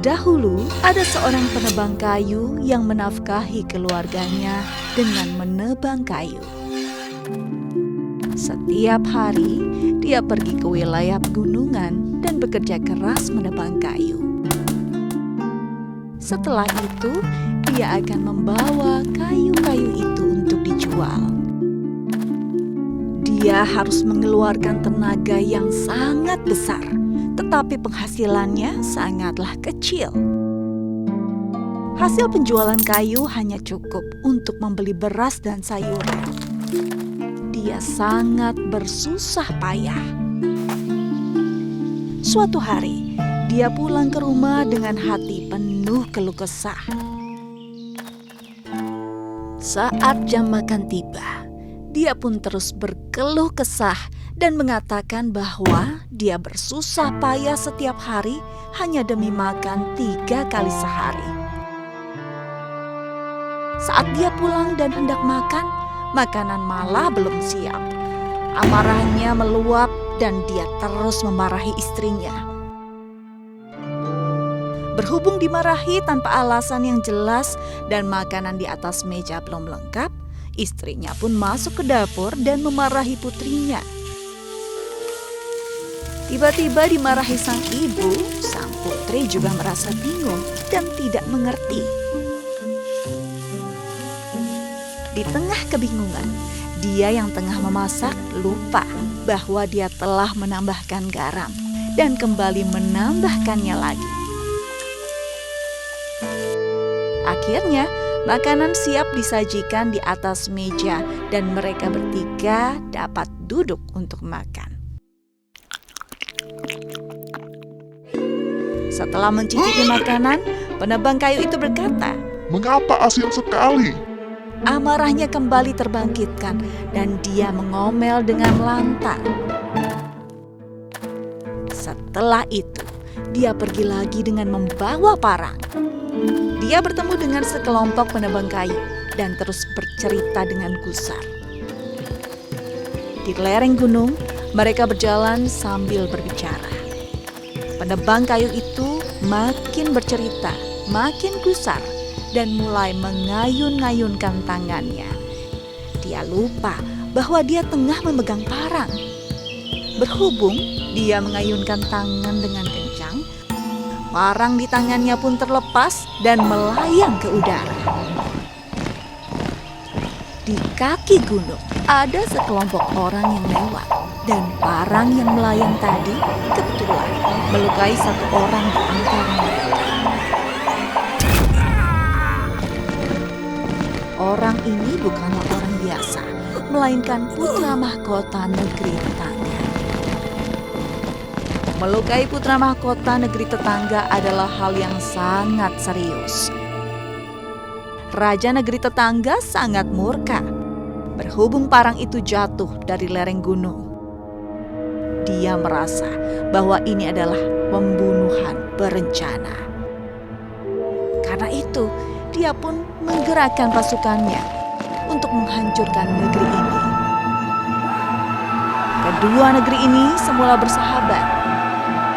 Dahulu ada seorang penebang kayu yang menafkahi keluarganya dengan menebang kayu. Setiap hari dia pergi ke wilayah pegunungan dan bekerja keras menebang kayu. Setelah itu, dia akan membawa kayu-kayu itu untuk dijual. Dia harus mengeluarkan tenaga yang sangat besar, tetapi penghasilannya sangatlah kecil. Hasil penjualan kayu hanya cukup untuk membeli beras dan sayuran. Dia sangat bersusah payah. Suatu hari, dia pulang ke rumah dengan hati penuh keluh kesah. Saat jam makan tiba, dia pun terus berkeluh kesah dan mengatakan bahwa dia bersusah payah setiap hari hanya demi makan 3 kali sehari. Saat dia pulang dan hendak makan, makanan malah belum siap. Amarahnya meluap dan dia terus memarahi istrinya. Berhubung dimarahi tanpa alasan yang jelas dan makanan di atas meja belum lengkap, istrinya pun masuk ke dapur dan memarahi putrinya. Tiba-tiba dimarahi sang ibu, sang putri juga merasa bingung dan tidak mengerti. Di tengah kebingungan, dia yang tengah memasak lupa bahwa dia telah menambahkan garam dan kembali menambahkannya lagi. Akhirnya, makanan siap disajikan di atas meja dan mereka bertiga dapat duduk untuk makan. Setelah mencicipi makanan, penebang kayu itu berkata, "Mengapa asin sekali?" Amarahnya kembali terbangkitkan dan dia mengomel dengan lantang. Setelah itu, dia pergi lagi dengan membawa parang. Dia bertemu dengan sekelompok penebang kayu dan terus bercerita dengan gusar. Di lereng gunung, mereka berjalan sambil berbicara. Penebang kayu itu makin bercerita, makin gusar, dan mulai mengayun-ngayunkan tangannya. Dia lupa bahwa dia tengah memegang parang. Berhubung dia mengayunkan tangan dengan kencang, parang di tangannya pun terlepas dan melayang ke udara. Di kaki gunung ada sekelompok orang yang lewat, dan parang yang melayang tadi kebetulan melukai satu orang di antara mereka. Orang ini bukanlah orang biasa, melainkan putra mahkota negeri tetangga. Melukai putra mahkota negeri tetangga adalah hal yang sangat serius. Raja negeri tetangga sangat murka. Berhubung parang itu jatuh dari lereng gunung, dia merasa bahwa ini adalah pembunuhan berencana. Karena itu, dia pun menggerakkan pasukannya untuk menghancurkan negeri ini. Kedua negeri ini semula bersahabat.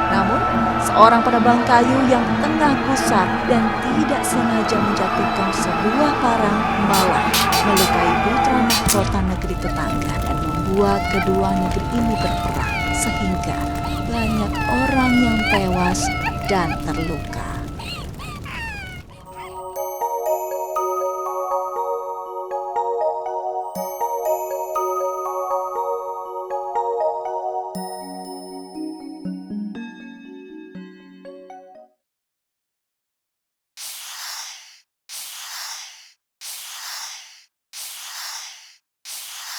Namun, seorang penebang kayu yang tengah gusar dan tidak sengaja menjatuhkan sebuah parang malah melukai putra mahkota negeri tetangga dan membuat kedua negeri ini berperang sehingga banyak orang yang tewas dan terluka.